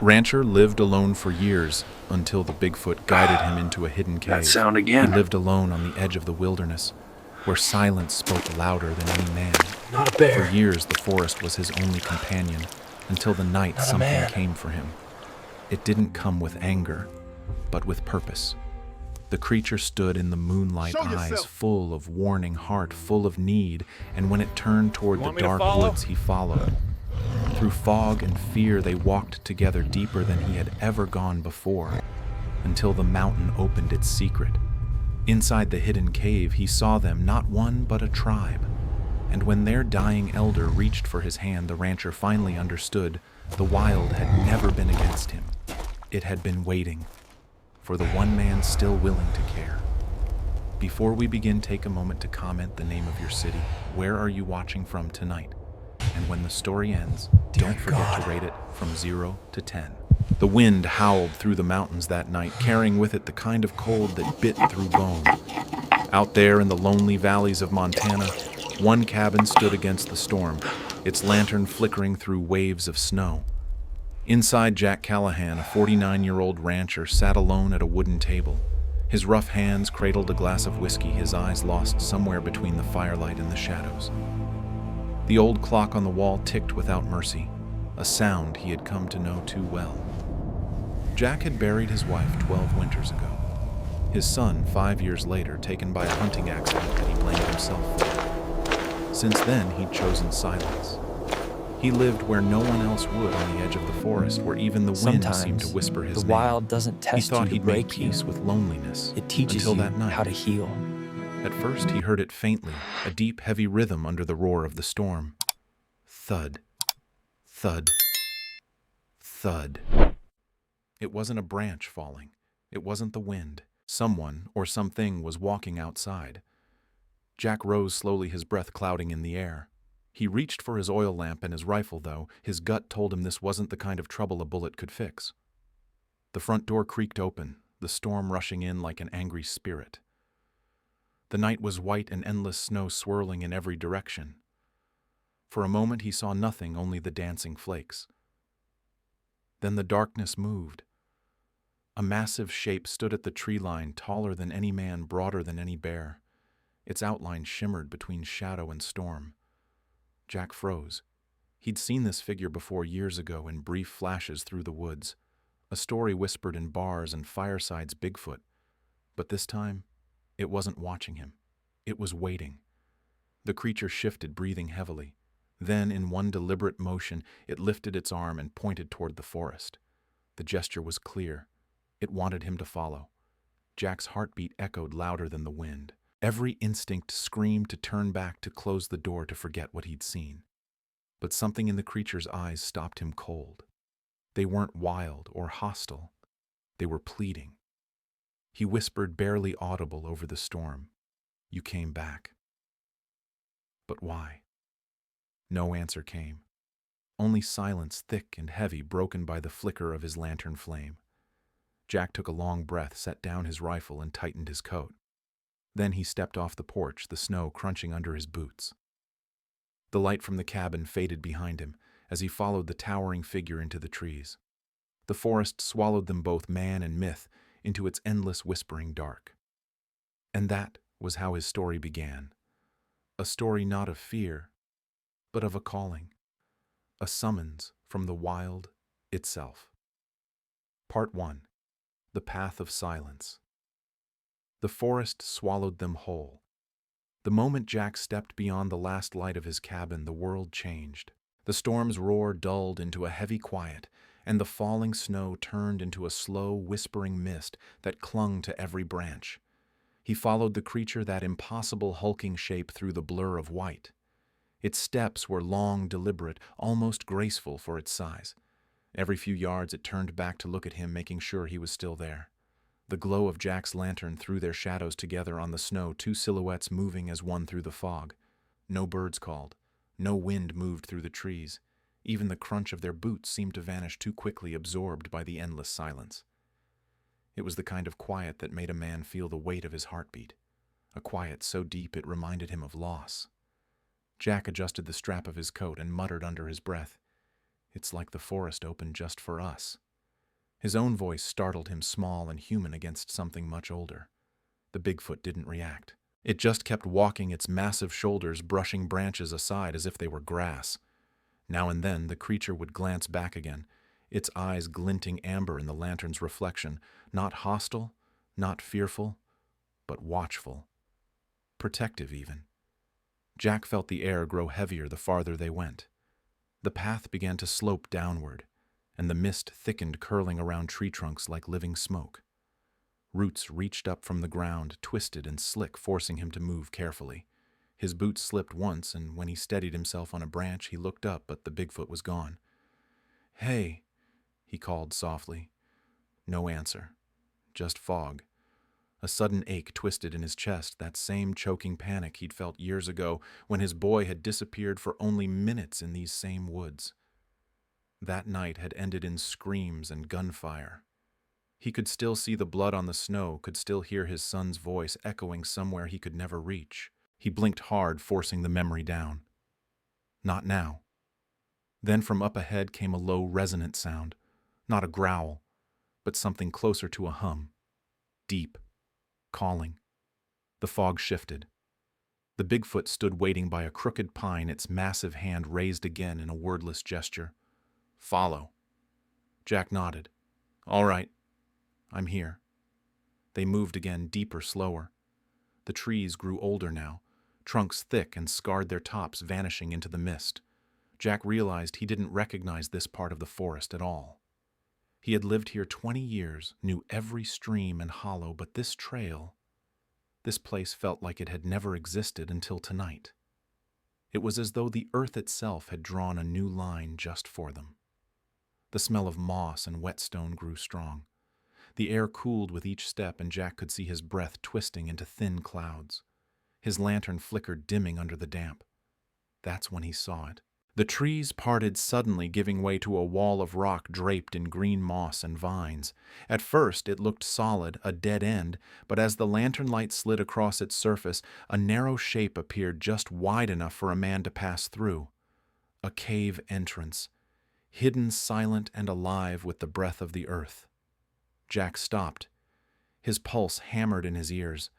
Rancher lived alone for years until the Bigfoot guided him into a hidden cave. That sound He again. lived alone on the edge of the wilderness, where silence spoke louder than any man. Not a bear. For years, the forest was his only companion, until the night Not a something man. came for him. It didn't come with anger, but with purpose. The creature stood in the moonlight, eyes full of warning, heart full of need, and when it turned toward the dark woods, he followed. Through fog and fear, they walked together deeper than he had ever gone before, until the mountain opened its secret. Inside the hidden cave, he saw them, not one but a tribe. And when their dying elder reached for his hand, the rancher finally understood the wild had never been against him. It had been waiting for the one man still willing to care. Before we begin, take a moment to comment the name of your city. Where are you watching from tonight? And when the story ends, don't forget to rate it from 0 to 10. The wind howled through the mountains that night, carrying with it the kind of cold that bit through bone. Out there in the lonely valleys of Montana, one cabin stood against the storm, its lantern flickering through waves of snow. Inside, Jack Callahan, a 49-year-old rancher, sat alone at a wooden table. His rough hands cradled a glass of whiskey, his eyes lost somewhere between the firelight and the shadows. The old clock on the wall ticked without mercy, a sound he had come to know too well. Jack had buried his wife 12 winters ago. His son, 5 years later, taken by a hunting accident that he blamed himself for. Since then, he'd chosen silence. He lived where no one else would, on the edge of the forest, where even the wind seemed to whisper his the name. wild doesn't test He thought you to he'd make break you. peace with loneliness It teaches until you that night. how to heal. At first, he heard it faintly, a deep, heavy rhythm under the roar of the storm. Thud, thud, thud. It wasn't a branch falling. It wasn't the wind. Someone or something was walking outside. Jack rose slowly, his breath clouding in the air. He reached for his oil lamp and his rifle, though. His gut told him this wasn't the kind of trouble a bullet could fix. The front door creaked open, the storm rushing in like an angry spirit. The night was white and endless snow swirling in every direction. For a moment he saw nothing, only the dancing flakes. Then the darkness moved. A massive shape stood at the tree line, taller than any man, broader than any bear. Its outline shimmered between shadow and storm. Jack froze. He'd seen this figure before years ago in brief flashes through the woods, a story whispered in bars and firesides Bigfoot. But this time, it wasn't watching him. It was waiting. The creature shifted, breathing heavily. Then, in one deliberate motion, it lifted its arm and pointed toward the forest. The gesture was clear. It wanted him to follow. Jack's heartbeat echoed louder than the wind. Every instinct screamed to turn back, to close the door, to forget what he'd seen. But something in the creature's eyes stopped him cold. They weren't wild or hostile. They were pleading. He whispered, barely audible over the storm, "You came back." But why? No answer came. Only silence, thick and heavy, broken by the flicker of his lantern flame. Jack took a long breath, set down his rifle, and tightened his coat. Then he stepped off the porch, the snow crunching under his boots. The light from the cabin faded behind him as he followed the towering figure into the trees. The forest swallowed them both, man and myth, into its endless whispering dark. And that was how his story began. A story not of fear, but of a calling, a summons from the wild itself. Part 1. The Path of Silence. The forest swallowed them whole. The moment Jack stepped beyond the last light of his cabin, the world changed. The storm's roar dulled into a heavy quiet, and the falling snow turned into a slow, whispering mist that clung to every branch. He followed the creature, that impossible hulking shape, through the blur of white. Its steps were long, deliberate, almost graceful for its size. Every few yards it turned back to look at him, making sure he was still there. The glow of Jack's lantern threw their shadows together on the snow, two silhouettes moving as one through the fog. No birds called. No wind moved through the trees. Even the crunch of their boots seemed to vanish too quickly, absorbed by the endless silence. It was the kind of quiet that made a man feel the weight of his heartbeat, a quiet so deep it reminded him of loss. Jack adjusted the strap of his coat and muttered under his breath, "It's like the forest opened just for us." His own voice startled him, small and human against something much older. The Bigfoot didn't react. It just kept walking, its massive shoulders brushing branches aside as if they were grass. Now and then the creature would glance back again, its eyes glinting amber in the lantern's reflection, not hostile, not fearful, but watchful. Protective even. Jack felt the air grow heavier the farther they went. The path began to slope downward, and the mist thickened, curling around tree trunks like living smoke. Roots reached up from the ground, twisted and slick, forcing him to move carefully. His boots slipped once, and when he steadied himself on a branch, he looked up, but the Bigfoot was gone. "Hey," he called softly. No answer. Just fog. A sudden ache twisted in his chest, that same choking panic he'd felt years ago when his boy had disappeared for only minutes in these same woods. That night had ended in screams and gunfire. He could still see the blood on the snow, could still hear his son's voice echoing somewhere he could never reach. He blinked hard, forcing the memory down. Not now. Then from up ahead came a low, resonant sound. Not a growl, but something closer to a hum. Deep. Calling. The fog shifted. The Bigfoot stood waiting by a crooked pine, its massive hand raised again in a wordless gesture. "Follow." Jack nodded. "All right. I'm here." They moved again, deeper, slower. The trees grew older now, trunks thick and scarred their tops, vanishing into the mist. Jack realized he didn't recognize this part of the forest at all. He had lived here 20 years, knew every stream and hollow, but this trail, this place felt like it had never existed until tonight. It was as though the earth itself had drawn a new line just for them. The smell of moss and whetstone grew strong. The air cooled with each step, and Jack could see his breath twisting into thin clouds. His lantern flickered, dimming under the damp. That's when he saw it. The trees parted suddenly, giving way to a wall of rock draped in green moss and vines. At first it looked solid, a dead end, but as the lantern light slid across its surface, a narrow shape appeared just wide enough for a man to pass through. A cave entrance, hidden, silent, and alive with the breath of the earth. Jack stopped. His pulse hammered in his ears.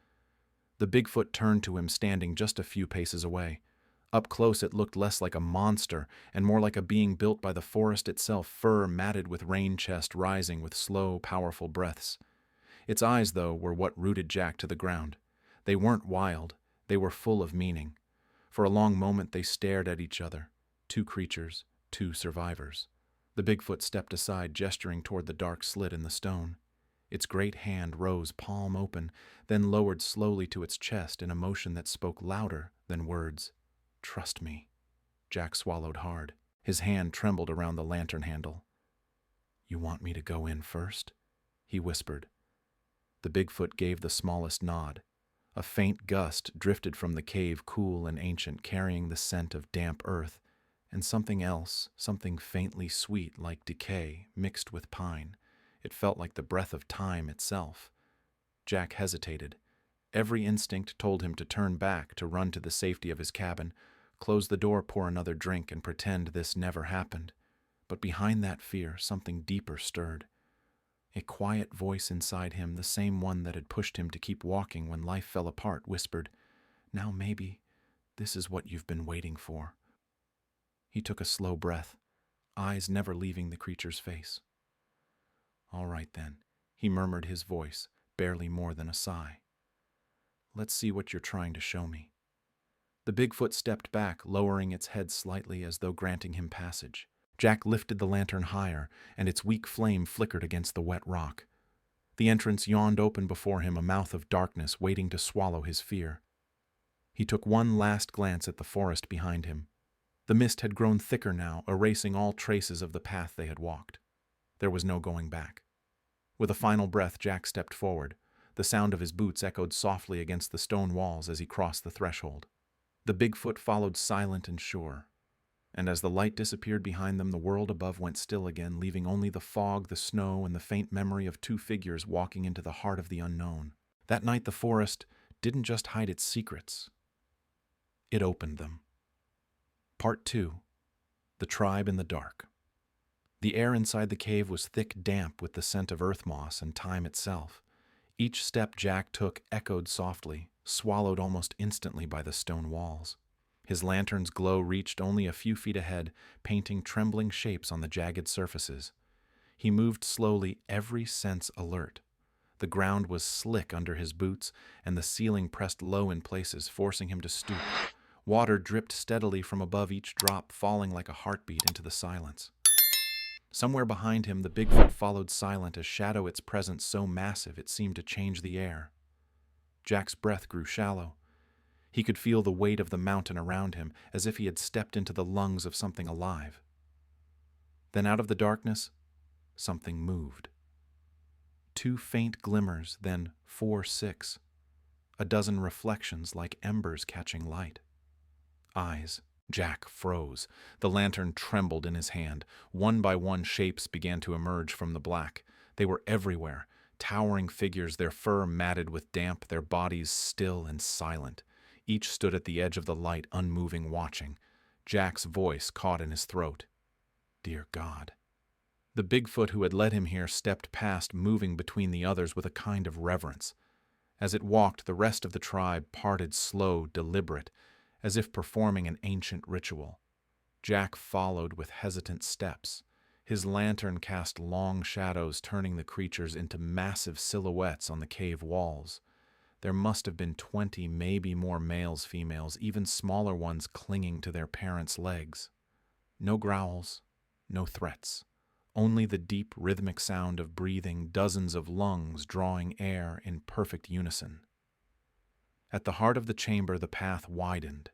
The Bigfoot turned to him, standing just a few paces away. Up close it looked less like a monster and more like a being built by the forest itself, fur matted with rain chest rising with slow, powerful breaths. Its eyes, though, were what rooted Jack to the ground. They weren't wild. They were full of meaning. For a long moment they stared at each other. Two creatures, two survivors. The Bigfoot stepped aside, gesturing toward the dark slit in the stone. Its great hand rose, palm open, then lowered slowly to its chest in a motion that spoke louder than words. "Trust me." Jack swallowed hard. His hand trembled around the lantern handle. "You want me to go in first?" he whispered. The Bigfoot gave the smallest nod. A faint gust drifted from the cave, cool and ancient, carrying the scent of damp earth, and something else, something faintly sweet like decay, mixed with pine. It felt like the breath of time itself. Jack hesitated. Every instinct told him to turn back, to run to the safety of his cabin, close the door, pour another drink, and pretend this never happened. But behind that fear, something deeper stirred. A quiet voice inside him, the same one that had pushed him to keep walking when life fell apart, whispered, "Now maybe this is what you've been waiting for." He took a slow breath, eyes never leaving the creature's face. "All right then," he murmured, his voice barely more than a sigh. "Let's see what you're trying to show me." The Bigfoot stepped back, lowering its head slightly as though granting him passage. Jack lifted the lantern higher, and its weak flame flickered against the wet rock. The entrance yawned open before him, a mouth of darkness waiting to swallow his fear. He took one last glance at the forest behind him. The mist had grown thicker now, erasing all traces of the path they had walked. There was no going back. With a final breath, Jack stepped forward. The sound of his boots echoed softly against the stone walls as he crossed the threshold. The Bigfoot followed, silent and sure. And as the light disappeared behind them, the world above went still again, leaving only the fog, the snow, and the faint memory of two figures walking into the heart of the unknown. That night the forest didn't just hide its secrets. It opened them. Part 2. The Tribe in the Dark. The air inside the cave was thick damp with the scent of earth moss and time itself. Each step Jack took echoed softly, swallowed almost instantly by the stone walls. His lantern's glow reached only a few feet ahead, painting trembling shapes on the jagged surfaces. He moved slowly, every sense alert. The ground was slick under his boots, and the ceiling pressed low in places, forcing him to stoop. Water dripped steadily from above each drop, falling like a heartbeat into the silence. Somewhere behind him, the Bigfoot followed silent, a shadow its presence so massive it seemed to change the air. Jack's breath grew shallow. He could feel the weight of the mountain around him, as if he had stepped into the lungs of something alive. Then out of the darkness, something moved. 2 faint glimmers, then 4, 6. A dozen reflections like embers catching light. Eyes. Jack froze. The lantern trembled in his hand. One by one, shapes began to emerge from the black. They were everywhere, towering figures, their fur matted with damp, their bodies still and silent. Each stood at the edge of the light, unmoving, watching. Jack's voice caught in his throat. Dear God. The Bigfoot who had led him here stepped past, moving between the others with a kind of reverence. As it walked, the rest of the tribe parted slow, deliberate, as if performing an ancient ritual. Jack followed with hesitant steps. His lantern cast long shadows, turning the creatures into massive silhouettes on the cave walls. There must have been 20, maybe more males, females, even smaller ones clinging to their parents' legs. No growls, no threats. Only the deep rhythmic sound of breathing, dozens of lungs drawing air in perfect unison. At the heart of the chamber, the path widened.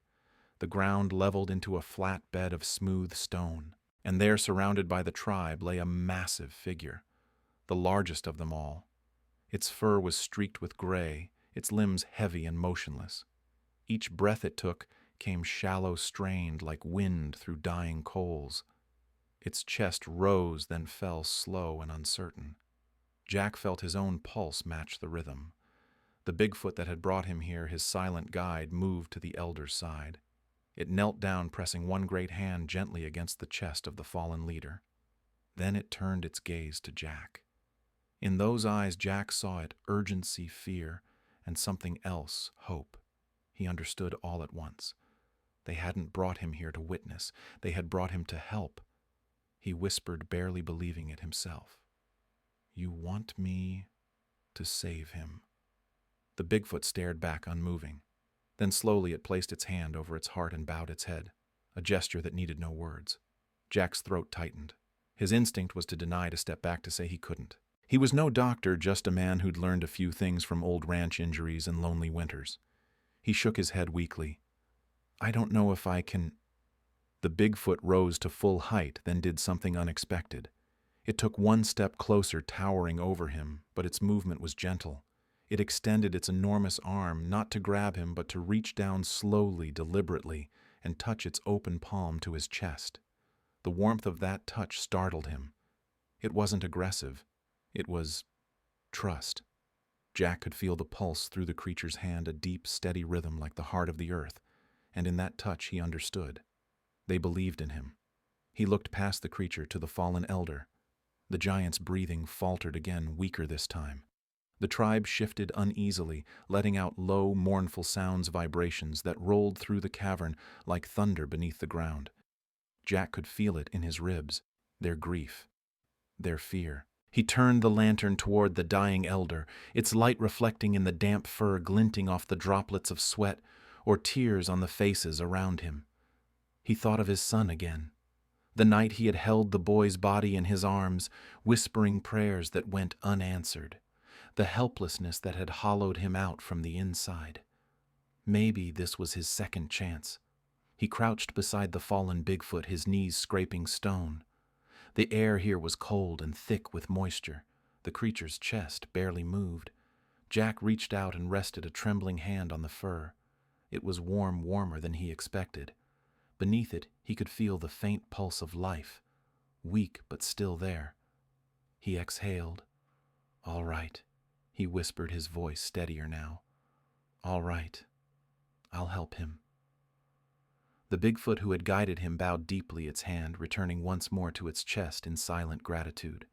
The ground leveled into a flat bed of smooth stone, and there, surrounded by the tribe, lay a massive figure, the largest of them all. Its fur was streaked with gray, its limbs heavy and motionless. Each breath it took came shallow, strained, like wind through dying coals. Its chest rose, then fell, slow and uncertain. Jack felt his own pulse match the rhythm. The Bigfoot that had brought him here, his silent guide, moved to the elder's side. It knelt down, pressing one great hand gently against the chest of the fallen leader. Then it turned its gaze to Jack. In those eyes, Jack saw it urgency, fear, and something else, hope. He understood all at once. They hadn't brought him here to witness. They had brought him to help. He whispered, barely believing it himself. You want me to save him. The Bigfoot stared back, unmoving. Then slowly it placed its hand over its heart and bowed its head, a gesture that needed no words. Jack's throat tightened. His instinct was to deny, to step back, to say he couldn't. He was no doctor, just a man who'd learned a few things from old ranch injuries and lonely winters. He shook his head weakly. I don't know if I can... The Bigfoot rose to full height, then did something unexpected. It took one step closer, towering over him, but its movement was gentle. It extended its enormous arm, not to grab him, but to reach down slowly, deliberately, and touch its open palm to his chest. The warmth of that touch startled him. It wasn't aggressive. It was trust. Jack could feel the pulse through the creature's hand, a deep, steady rhythm like the heart of the earth, and in that touch he understood. They believed in him. He looked past the creature to the fallen elder. The giant's breathing faltered again, weaker this time. The tribe shifted uneasily, letting out low, mournful sounds, vibrations that rolled through the cavern like thunder beneath the ground. Jack could feel it in his ribs, their grief, their fear. He turned the lantern toward the dying elder, its light reflecting in the damp fur, glinting off the droplets of sweat or tears on the faces around him. He thought of his son again. The night he had held the boy's body in his arms, whispering prayers that went unanswered. The helplessness that had hollowed him out from the inside. Maybe this was his second chance. He crouched beside the fallen Bigfoot, his knees scraping stone. The air here was cold and thick with moisture. The creature's chest barely moved. Jack reached out and rested a trembling hand on the fur. It was warm, warmer than he expected. Beneath it, he could feel the faint pulse of life, weak but still there. He exhaled. All right, he whispered, his voice steadier now. All right, I'll help him. The Bigfoot who had guided him bowed deeply its hand, returning once more to its chest in silent gratitude.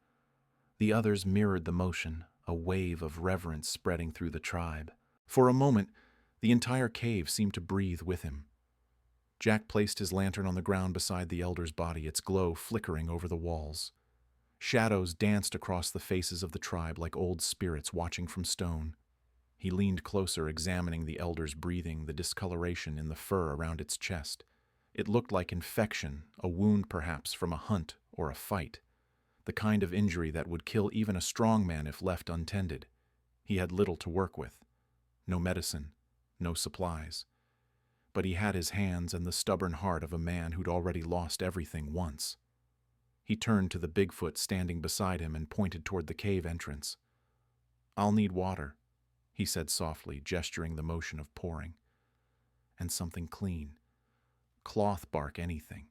The others mirrored the motion, a wave of reverence spreading through the tribe. For a moment, the entire cave seemed to breathe with him. Jack placed his lantern on the ground beside the elder's body, its glow flickering over the walls. Shadows danced across the faces of the tribe like old spirits watching from stone. He leaned closer, examining the elder's breathing, the discoloration in the fur around its chest. It looked like infection, a wound perhaps from a hunt or a fight, the kind of injury that would kill even a strong man if left untended. He had little to work with. No medicine, no supplies. But he had his hands and the stubborn heart of a man who'd already lost everything once. He turned to the Bigfoot standing beside him and pointed toward the cave entrance. "I'll need water," he said softly, gesturing the motion of pouring. "And something clean. Cloth bark, anything."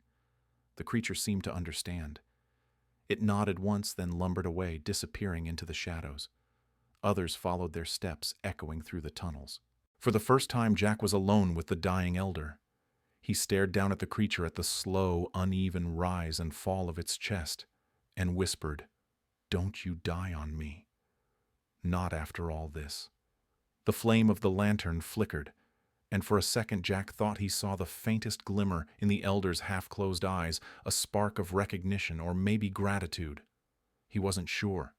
The creature seemed to understand. It nodded once, then lumbered away, disappearing into the shadows. Others followed their steps, echoing through the tunnels. For the first time, Jack was alone with the dying elder. He stared down at the creature, at the slow, uneven rise and fall of its chest, and whispered, "Don't you die on me. Not after all this." The flame of the lantern flickered, and for a second Jack thought he saw the faintest glimmer in the elder's half-closed eyes, a spark of recognition or maybe gratitude. He wasn't sure.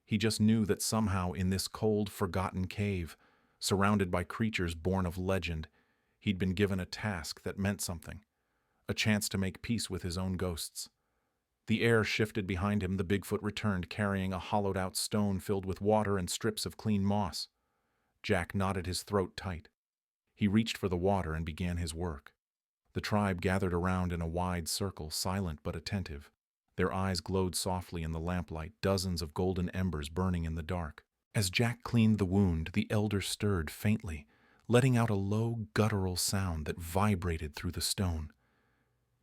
He just knew that somehow in this cold, forgotten cave, surrounded by creatures born of legend, he'd been given a task that meant something, a chance to make peace with his own ghosts. The air shifted behind him. The Bigfoot returned, carrying a hollowed-out stone filled with water and strips of clean moss. Jack knotted his throat tight. He reached for the water and began his work. The tribe gathered around in a wide circle, silent but attentive. Their eyes glowed softly in the lamplight, dozens of golden embers burning in the dark. As Jack cleaned the wound, the elder stirred faintly, letting out a low, guttural sound that vibrated through the stone.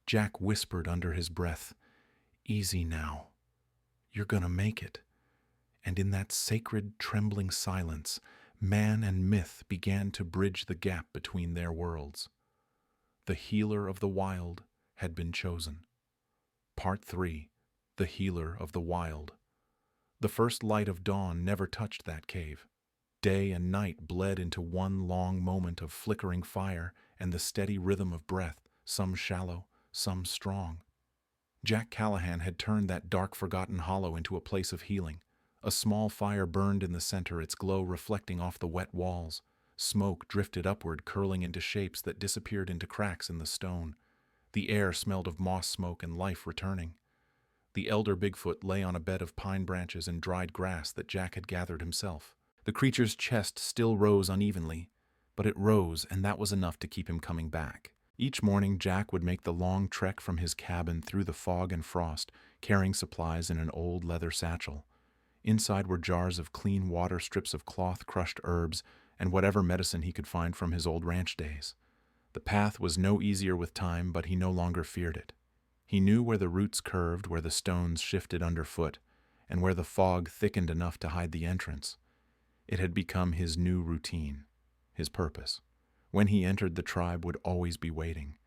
Jack whispered under his breath, "Easy now. You're gonna make it." And in that sacred, trembling silence, man and myth began to bridge the gap between their worlds. The healer of the wild had been chosen. Part 3. The Healer of the Wild. The first light of dawn never touched that cave. Day and night bled into one long moment of flickering fire and the steady rhythm of breath, some shallow, some strong. Jack Callahan had turned that dark, forgotten hollow into a place of healing. A small fire burned in the center, its glow reflecting off the wet walls. Smoke drifted upward, curling into shapes that disappeared into cracks in the stone. The air smelled of moss smoke and life returning. The elder Bigfoot lay on a bed of pine branches and dried grass that Jack had gathered himself. The creature's chest still rose unevenly, but it rose, and that was enough to keep him coming back. Each morning, Jack would make the long trek from his cabin through the fog and frost, carrying supplies in an old leather satchel. Inside were jars of clean water, strips of cloth, crushed herbs, and whatever medicine he could find from his old ranch days. The path was no easier with time, but he no longer feared it. He knew where the roots curved, where the stones shifted underfoot, and where the fog thickened enough to hide the entrance. It had become his new routine, his purpose. When he entered, the tribe would always be waiting.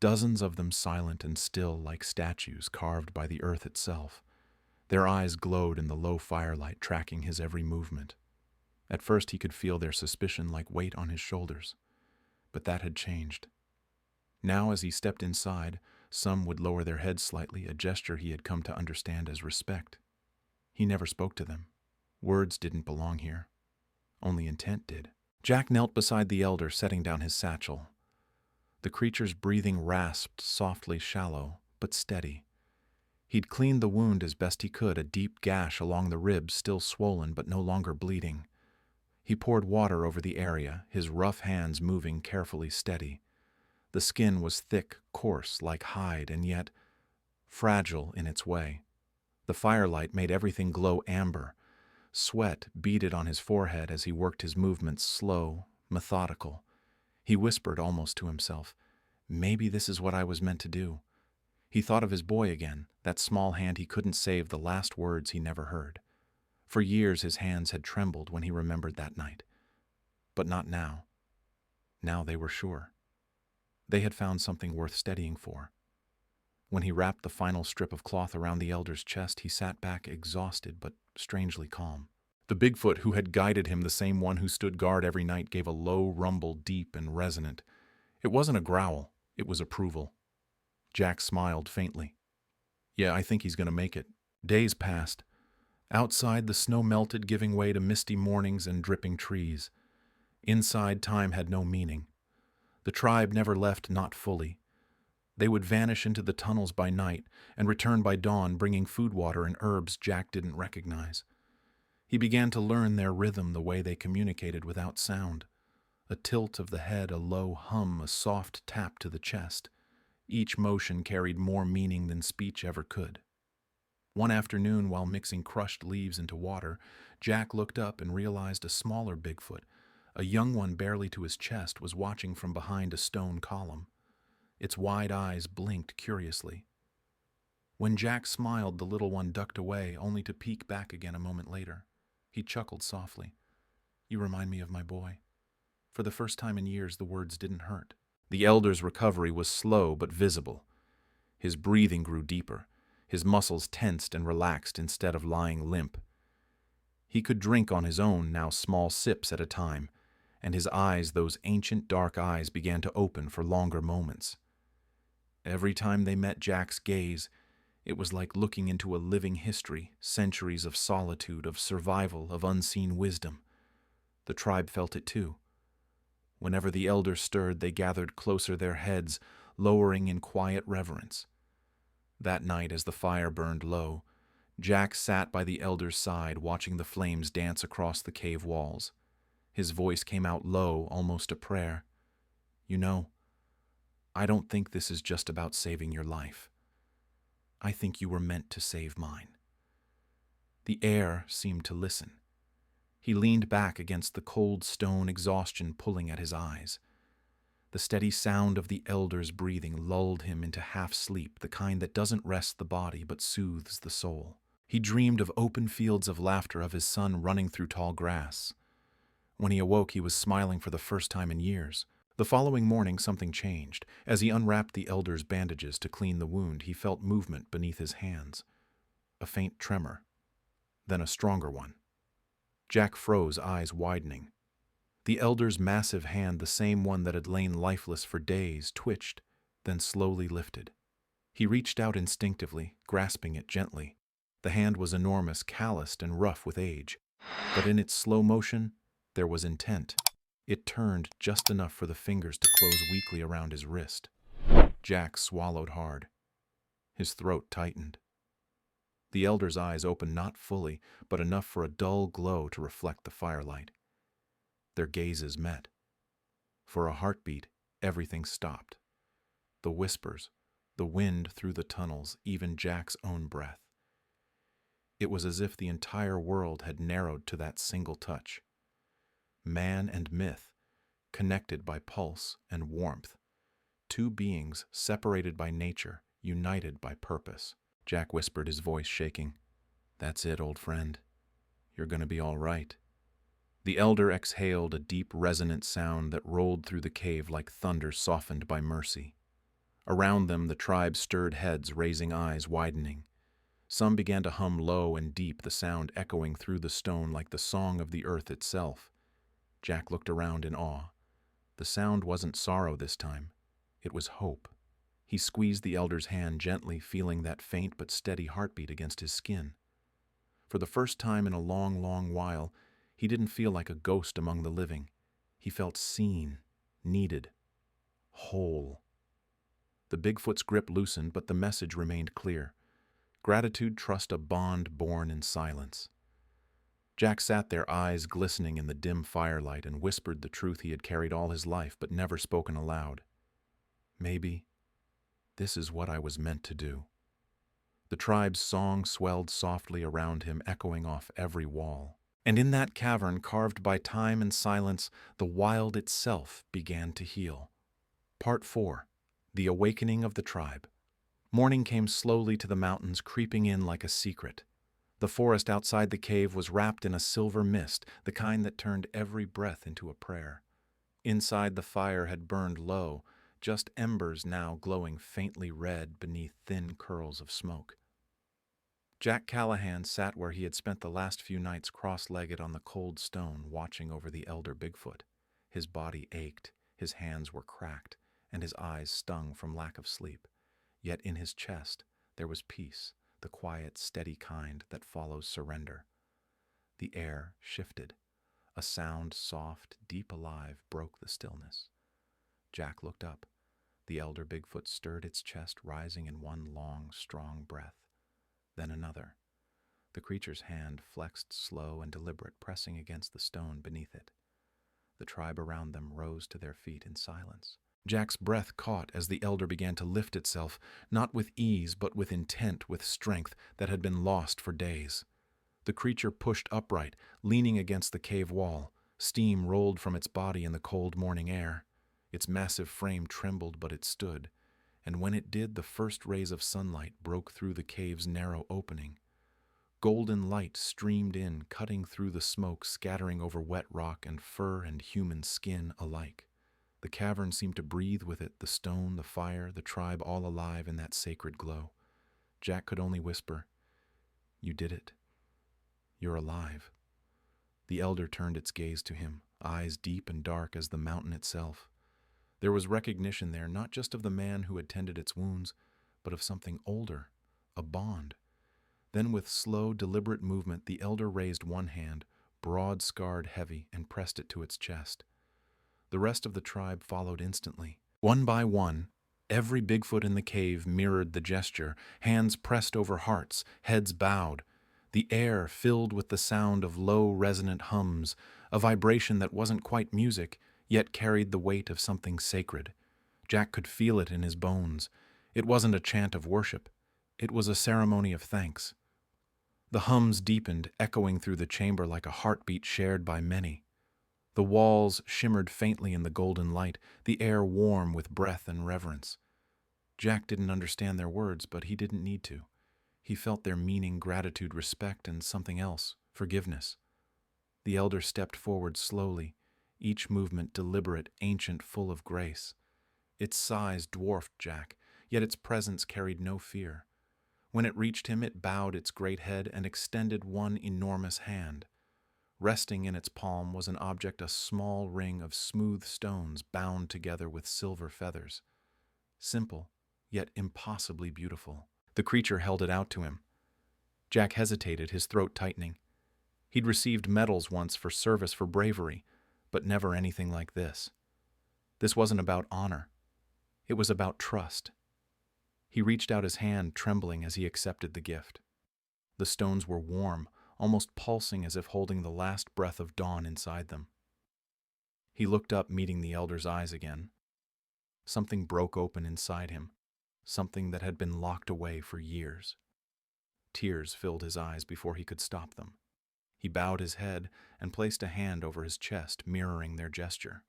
Dozens of them silent and still like statues carved by the earth itself. Their eyes glowed in the low firelight, tracking his every movement. At first he could feel their suspicion like weight on his shoulders, but that had changed. Now as he stepped inside, some would lower their heads slightly, a gesture he had come to understand as respect. He never spoke to them. Words didn't belong here. Only intent did. Jack knelt beside the elder, setting down his satchel. The creature's breathing rasped, softly, shallow, but steady. He'd cleaned the wound as best he could, a deep gash along the ribs, still swollen but no longer bleeding. He poured water over the area, his rough hands moving carefully steady. The skin was thick, coarse, like hide, and yet fragile in its way. The firelight made everything glow amber. Sweat beaded on his forehead as he worked his movements, slow, methodical. He whispered almost to himself, "Maybe this is what I was meant to do." He thought of his boy again, that small hand he couldn't save, the last words he never heard. For years his hands had trembled when he remembered that night. But not now. Now they were sure. They had found something worth steadying for. When he wrapped the final strip of cloth around the elder's chest, he sat back exhausted but strangely calm. The Bigfoot who had guided him, the same one who stood guard every night, gave a low rumble, deep and resonant. It wasn't a growl, it was approval. Jack smiled faintly. Yeah, I think he's going to make it. Days passed. Outside, the snow melted, giving way to misty mornings and dripping trees. Inside, time had no meaning. The tribe never left, not fully. They would vanish into the tunnels by night and return by dawn, bringing food, water, and herbs Jack didn't recognize. He began to learn their rhythm, the way they communicated without sound. A tilt of the head, a low hum, a soft tap to the chest. Each motion carried more meaning than speech ever could. One afternoon, while mixing crushed leaves into water, Jack looked up and realized a smaller Bigfoot, a young one barely to his chest, was watching from behind a stone column. Its wide eyes blinked curiously. When Jack smiled, the little one ducked away, only to peek back again a moment later. He chuckled softly. "You remind me of my boy." For the first time in years, the words didn't hurt. The elder's recovery was slow but visible. His breathing grew deeper. His muscles tensed and relaxed instead of lying limp. He could drink on his own, now small sips at a time, and his eyes, those ancient dark eyes, began to open for longer moments. Every time they met Jack's gaze, it was like looking into a living history, centuries of solitude, of survival, of unseen wisdom. The tribe felt it too. Whenever the elder stirred, they gathered closer, their heads lowering in quiet reverence. That night, as the fire burned low, Jack sat by the elder's side, watching the flames dance across the cave walls. His voice came out low, almost a prayer. "You know, I don't think this is just about saving your life. I think you were meant to save mine." The air seemed to listen. He leaned back against the cold stone, exhaustion pulling at his eyes. The steady sound of the elder's breathing lulled him into half-sleep, the kind that doesn't rest the body but soothes the soul. He dreamed of open fields of laughter, of his son running through tall grass. When he awoke, he was smiling for the first time in years. The following morning, something changed. As he unwrapped the elder's bandages to clean the wound, he felt movement beneath his hands. A faint tremor, then a stronger one. Jack froze, eyes widening. The elder's massive hand, the same one that had lain lifeless for days, twitched, then slowly lifted. He reached out instinctively, grasping it gently. The hand was enormous, calloused and rough with age, but in its slow motion, there was intent. It turned just enough for the fingers to close weakly around his wrist. Jack swallowed hard. His throat tightened. The elder's eyes opened, not fully, but enough for a dull glow to reflect the firelight. Their gazes met. For a heartbeat, everything stopped. The whispers, the wind through the tunnels, even Jack's own breath. It was as if the entire world had narrowed to that single touch. Man and myth, connected by pulse and warmth. Two beings separated by nature, united by purpose. Jack whispered, his voice shaking. "That's it, old friend. You're going to be all right." The elder exhaled, a deep, resonant sound that rolled through the cave like thunder softened by mercy. Around them, the tribe stirred heads, raising eyes, widening. Some began to hum low and deep, the sound echoing through the stone like the song of the earth itself. Jack looked around in awe. The sound wasn't sorrow this time. It was hope. He squeezed the elder's hand gently, feeling that faint but steady heartbeat against his skin. For the first time in a long, long while, he didn't feel like a ghost among the living. He felt seen, needed, whole. The Bigfoot's grip loosened, but the message remained clear. Gratitude, trust, a bond born in silence. Jack sat there, eyes glistening in the dim firelight, and whispered the truth he had carried all his life but never spoken aloud. Maybe this is what I was meant to do. The tribe's song swelled softly around him, echoing off every wall. And in that cavern, carved by time and silence, the wild itself began to heal. Part 4. The Awakening of the Tribe. Morning came slowly to the mountains, creeping in like a secret. The forest outside the cave was wrapped in a silver mist, the kind that turned every breath into a prayer. Inside, the fire had burned low, just embers now glowing faintly red beneath thin curls of smoke. Jack Callahan sat where he had spent the last few nights cross-legged on the cold stone, watching over the elder Bigfoot. His body ached, his hands were cracked, and his eyes stung from lack of sleep. Yet in his chest there was peace, the quiet, steady kind that follows surrender. The air shifted. A sound, soft, deep alive, broke the stillness. Jack looked up. The elder Bigfoot stirred its chest, rising in one long, strong breath. Then another. The creature's hand flexed slow and deliberate, pressing against the stone beneath it. The tribe around them rose to their feet in silence. Jack's breath caught as the elder began to lift itself, not with ease, but with intent, with strength that had been lost for days. The creature pushed upright, leaning against the cave wall. Steam rolled from its body in the cold morning air. Its massive frame trembled, but it stood. And when it did, the first rays of sunlight broke through the cave's narrow opening. Golden light streamed in, cutting through the smoke, scattering over wet rock and fur and human skin alike. The cavern seemed to breathe with it, the stone, the fire, the tribe all alive in that sacred glow. Jack could only whisper, "You did it. You're alive." The elder turned its gaze to him, eyes deep and dark as the mountain itself. There was recognition there, not just of the man who had tended its wounds, but of something older, a bond. Then with slow, deliberate movement, the elder raised one hand, broad, scarred, heavy, and pressed it to its chest. The rest of the tribe followed instantly. One by one, every Bigfoot in the cave mirrored the gesture, hands pressed over hearts, heads bowed. The air filled with the sound of low, resonant hums, a vibration that wasn't quite music, yet carried the weight of something sacred. Jack could feel it in his bones. It wasn't a chant of worship. It was a ceremony of thanks. The hums deepened, echoing through the chamber like a heartbeat shared by many. The walls shimmered faintly in the golden light, the air warm with breath and reverence. Jack didn't understand their words, but he didn't need to. He felt their meaning, gratitude, respect, and something else, forgiveness. The elder stepped forward slowly, each movement deliberate, ancient, full of grace. Its size dwarfed Jack, yet its presence carried no fear. When it reached him, it bowed its great head and extended one enormous hand. Resting in its palm was an object, a small ring of smooth stones bound together with silver feathers. Simple, yet impossibly beautiful. The creature held it out to him. Jack hesitated, his throat tightening. He'd received medals once for service, for bravery, but never anything like this. This wasn't about honor. It was about trust. He reached out his hand, trembling as he accepted the gift. The stones were warm, almost pulsing as if holding the last breath of dawn inside them. He looked up, meeting the elder's eyes again. Something broke open inside him, something that had been locked away for years. Tears filled his eyes before he could stop them. He bowed his head and placed a hand over his chest, mirroring their gesture.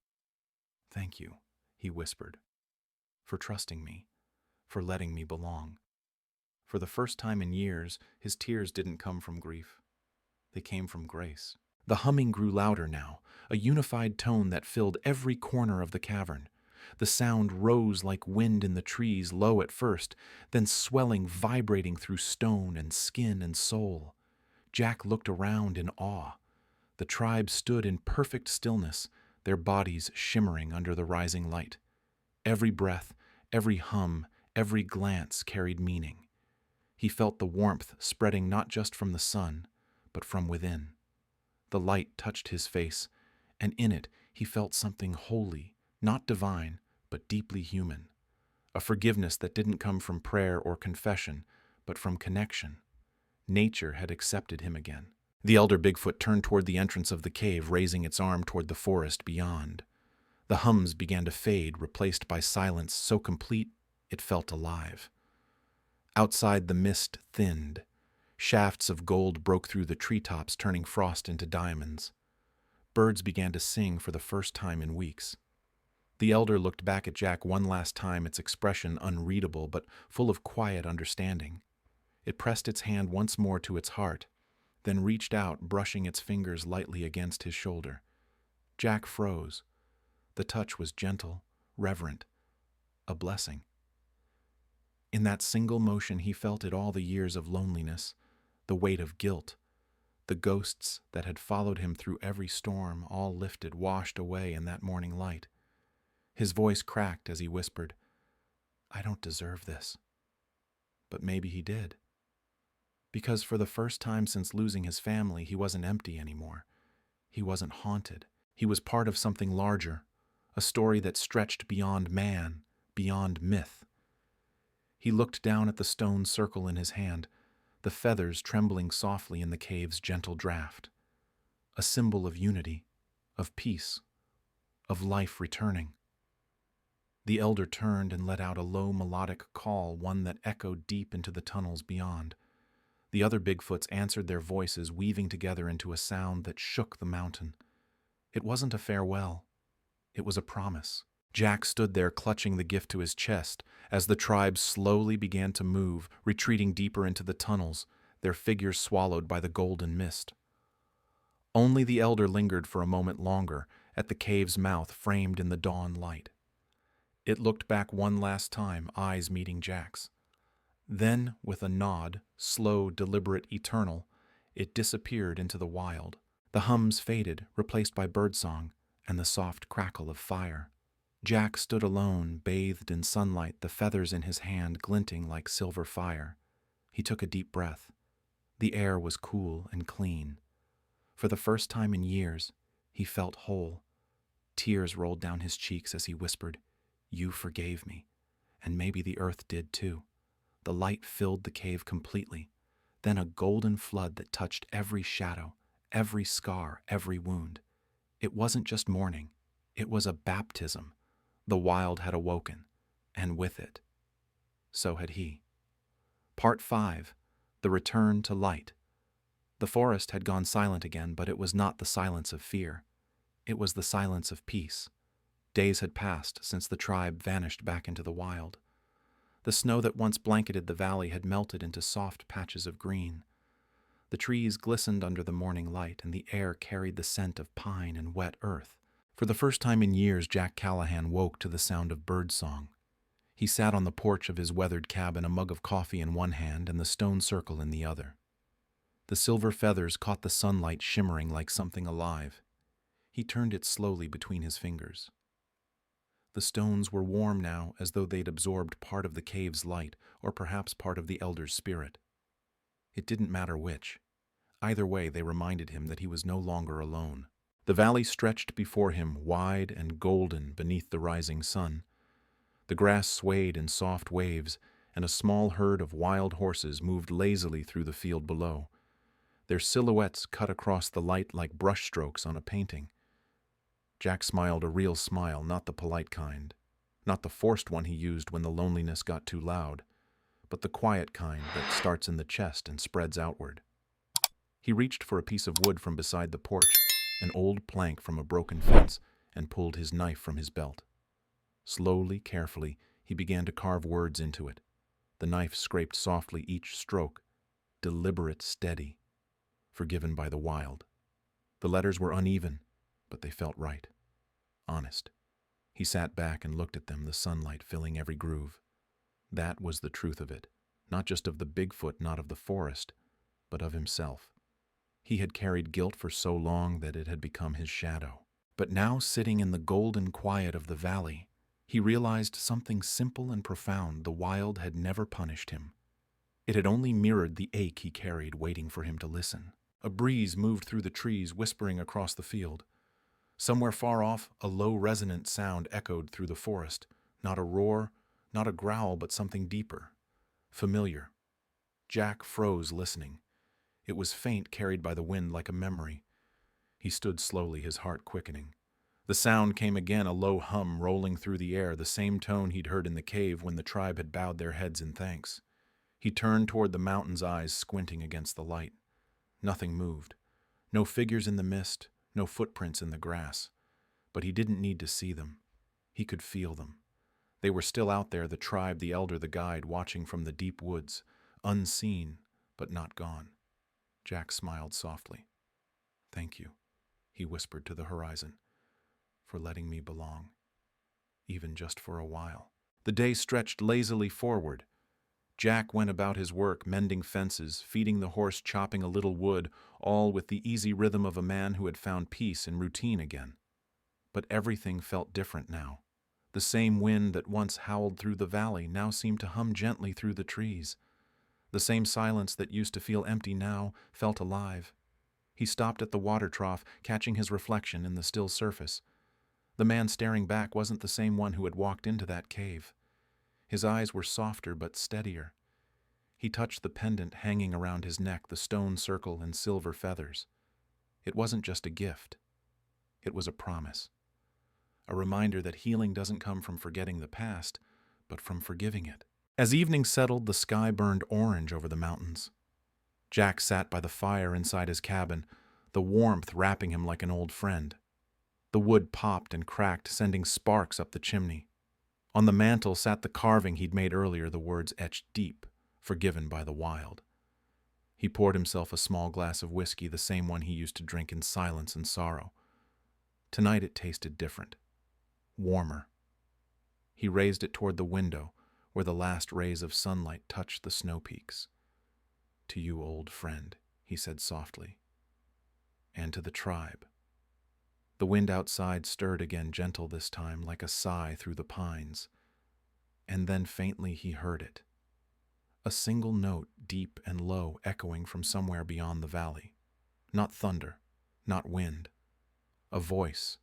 "Thank you," he whispered, "for trusting me, for letting me belong." For the first time in years, his tears didn't come from grief. They came from grace. The humming grew louder now, a unified tone that filled every corner of the cavern. The sound rose like wind in the trees, low at first, then swelling, vibrating through stone and skin and soul. Jack looked around in awe. The tribe stood in perfect stillness, their bodies shimmering under the rising light. Every breath, every hum, every glance carried meaning. He felt the warmth spreading not just from the sun, but from within. The light touched his face, and in it he felt something holy, not divine, but deeply human. A forgiveness that didn't come from prayer or confession, but from connection. Nature had accepted him again. The elder Bigfoot turned toward the entrance of the cave, raising its arm toward the forest beyond. The hums began to fade, replaced by silence so complete it felt alive. Outside, the mist thinned. Shafts of gold broke through the treetops, turning frost into diamonds. Birds began to sing for the first time in weeks. The elder looked back at Jack one last time, its expression unreadable but full of quiet understanding. It pressed its hand once more to its heart, then reached out, brushing its fingers lightly against his shoulder. Jack froze. The touch was gentle, reverent, a blessing. In that single motion, he felt it all: the years of loneliness, the weight of guilt, the ghosts that had followed him through every storm, all lifted, washed away in that morning light. His voice cracked as he whispered, "I don't deserve this." But maybe he did. Because for the first time since losing his family, he wasn't empty anymore. He wasn't haunted. He was part of something larger, a story that stretched beyond man, beyond myth. He looked down at the stone circle in his hand, the feathers trembling softly in the cave's gentle draft. A symbol of unity, of peace, of life returning. The elder turned and let out a low melodic call, one that echoed deep into the tunnels beyond. The other Bigfoots answered their voices, weaving together into a sound that shook the mountain. It wasn't a farewell. It was a promise. Jack stood there clutching the gift to his chest as the tribe slowly began to move, retreating deeper into the tunnels, their figures swallowed by the golden mist. Only the elder lingered for a moment longer at the cave's mouth, framed in the dawn light. It looked back one last time, eyes meeting Jack's. Then, with a nod, slow, deliberate, eternal, it disappeared into the wild. The hums faded, replaced by birdsong and the soft crackle of fire. Jack stood alone, bathed in sunlight, the feathers in his hand glinting like silver fire. He took a deep breath. The air was cool and clean. For the first time in years, he felt whole. Tears rolled down his cheeks as he whispered, "You forgave me, and maybe the earth did too." The light filled the cave completely, then a golden flood that touched every shadow, every scar, every wound. It wasn't just mourning, it was a baptism. The wild had awoken, and with it, so had he. Part 5. The Return to Light. The forest had gone silent again, but it was not the silence of fear. It was the silence of peace. Days had passed since the tribe vanished back into the wild. The snow that once blanketed the valley had melted into soft patches of green. The trees glistened under the morning light, and the air carried the scent of pine and wet earth. For the first time in years, Jack Callahan woke to the sound of birdsong. He sat on the porch of his weathered cabin, a mug of coffee in one hand and the stone circle in the other. The silver feathers caught the sunlight, shimmering like something alive. He turned it slowly between his fingers. The stones were warm now, as though they'd absorbed part of the cave's light, or perhaps part of the elder's spirit. It didn't matter which. Either way, they reminded him that he was no longer alone. The valley stretched before him, wide and golden beneath the rising sun. The grass swayed in soft waves, and a small herd of wild horses moved lazily through the field below. Their silhouettes cut across the light like brushstrokes on a painting. Jack smiled, a real smile, not the polite kind, not the forced one he used when the loneliness got too loud, but the quiet kind that starts in the chest and spreads outward. He reached for a piece of wood from beside the porch, an old plank from a broken fence, and pulled his knife from his belt. Slowly, carefully, he began to carve words into it. The knife scraped softly each stroke, deliberate, steady, forgiven by the wild. The letters were uneven, but they felt right, honest. He sat back and looked at them, the sunlight filling every groove. That was the truth of it, not just of the Bigfoot, not of the forest, but of himself. He had carried guilt for so long that it had become his shadow. But now, sitting in the golden quiet of the valley, he realized something simple and profound. The wild had never punished him. It had only mirrored the ache he carried, waiting for him to listen. A breeze moved through the trees, whispering across the field. Somewhere far off, a low, resonant sound echoed through the forest. Not a roar, not a growl, but something deeper, familiar. Jack froze, listening. It was faint, carried by the wind like a memory. He stood slowly, his heart quickening. The sound came again, a low hum rolling through the air, the same tone he'd heard in the cave when the tribe had bowed their heads in thanks. He turned toward the mountain's eyes, squinting against the light. Nothing moved. No figures in the mist, no footprints in the grass. But he didn't need to see them. He could feel them. They were still out there, the tribe, the elder, the guide, watching from the deep woods, unseen, but not gone. Jack smiled softly. "Thank you," he whispered to the horizon, "for letting me belong, even just for a while." The day stretched lazily forward. Jack went about his work, mending fences, feeding the horse, chopping a little wood, all with the easy rhythm of a man who had found peace in routine again. But everything felt different now. The same wind that once howled through the valley now seemed to hum gently through the trees. The same silence that used to feel empty now felt alive. He stopped at the water trough, catching his reflection in the still surface. The man staring back wasn't the same one who had walked into that cave. His eyes were softer but steadier. He touched the pendant hanging around his neck, the stone circle and silver feathers. It wasn't just a gift. It was a promise. A reminder that healing doesn't come from forgetting the past, but from forgiving it. As evening settled, the sky burned orange over the mountains. Jack sat by the fire inside his cabin, the warmth wrapping him like an old friend. The wood popped and cracked, sending sparks up the chimney. On the mantel sat the carving he'd made earlier, the words etched deep, forgiven by the wild. He poured himself a small glass of whiskey, the same one he used to drink in silence and sorrow. Tonight it tasted different, warmer. He raised it toward the window, where the last rays of sunlight touched the snow peaks. "To you, old friend," he said softly, "and to the tribe." The wind outside stirred again, gentle this time, like a sigh through the pines. And then faintly he heard it. A single note, deep and low, echoing from somewhere beyond the valley. Not thunder, not wind. A voice,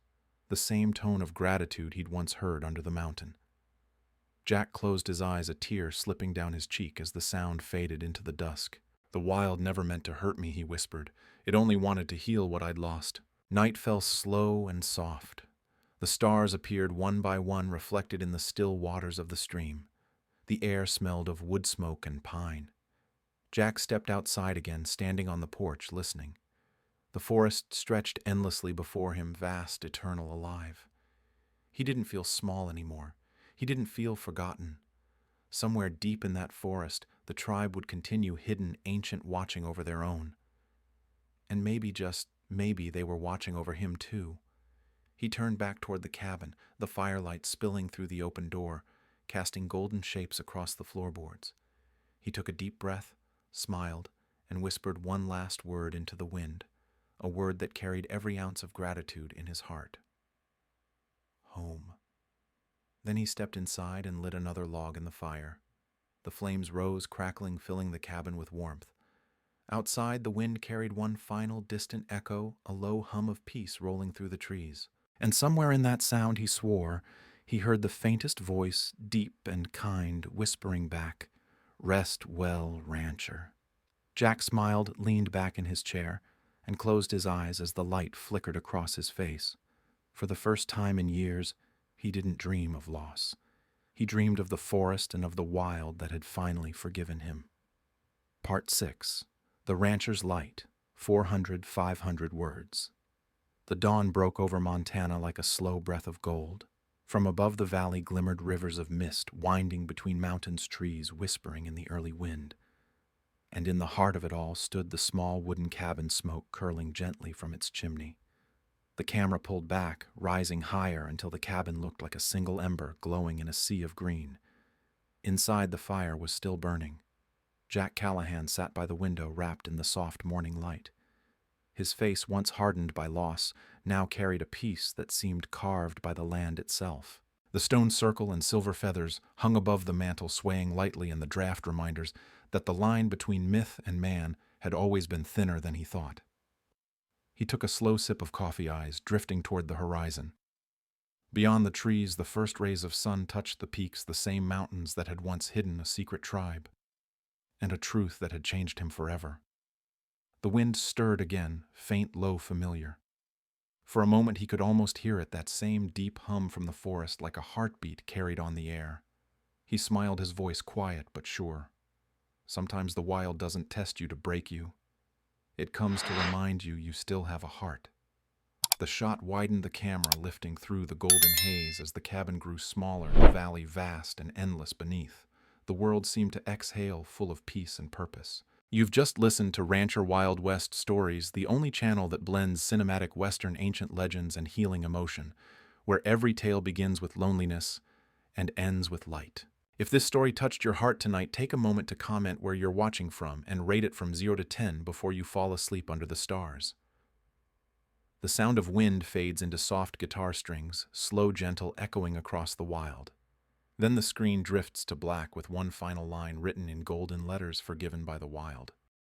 the same tone of gratitude he'd once heard under the mountain. Jack closed his eyes, a tear slipping down his cheek as the sound faded into the dusk. "The wild never meant to hurt me," he whispered. "It only wanted to heal what I'd lost." Night fell slow and soft. The stars appeared one by one, reflected in the still waters of the stream. The air smelled of wood smoke and pine. Jack stepped outside again, standing on the porch, listening. The forest stretched endlessly before him, vast, eternal, alive. He didn't feel small anymore. He didn't feel forgotten. Somewhere deep in that forest, the tribe would continue, hidden, ancient, watching over their own. And maybe, just maybe, they were watching over him too. He turned back toward the cabin, the firelight spilling through the open door, casting golden shapes across the floorboards. He took a deep breath, smiled, and whispered one last word into the wind, a word that carried every ounce of gratitude in his heart. Home. Then he stepped inside and lit another log in the fire. The flames rose, crackling, filling the cabin with warmth. Outside, the wind carried one final distant echo, a low hum of peace rolling through the trees. And somewhere in that sound, he swore, he heard the faintest voice, deep and kind, whispering back, "Rest well, rancher." Jack smiled, leaned back in his chair, and closed his eyes as the light flickered across his face. For the first time in years, he didn't dream of loss. He dreamed of the forest and of the wild that had finally forgiven him. Part 6. The Rancher's Light, 400-500 words. The dawn broke over Montana like a slow breath of gold. From above the valley glimmered rivers of mist, winding between mountains' trees, whispering in the early wind. And in the heart of it all stood the small wooden cabin, smoke curling gently from its chimney. The camera pulled back, rising higher until the cabin looked like a single ember glowing in a sea of green. Inside, the fire was still burning. Jack Callahan sat by the window, wrapped in the soft morning light. His face, once hardened by loss, now carried a peace that seemed carved by the land itself. The stone circle and silver feathers hung above the mantel, swaying lightly in the draft, reminders that the line between myth and man had always been thinner than he thought. He took a slow sip of coffee, eyes drifting toward the horizon. Beyond the trees, the first rays of sun touched the peaks, the same mountains that had once hidden a secret tribe, and a truth that had changed him forever. The wind stirred again, faint, low, familiar. For a moment he could almost hear it, that same deep hum from the forest, like a heartbeat carried on the air. He smiled, his voice quiet but sure. Sometimes the wild doesn't test you to break you. It comes to remind you you still have a heart. The shot widened, the camera lifting through the golden haze as the cabin grew smaller, the valley vast and endless beneath. The world seemed to exhale, full of peace and purpose. You've just listened to Rancher Wild West Stories, the only channel that blends cinematic Western ancient legends and healing emotion, where every tale begins with loneliness and ends with light. If this story touched your heart tonight, take a moment to comment where you're watching from and rate it from 0 to 10 before you fall asleep under the stars. The sound of wind fades into soft guitar strings, slow, gentle, echoing across the wild. Then the screen drifts to black with one final line written in golden letters forgiven by the wild.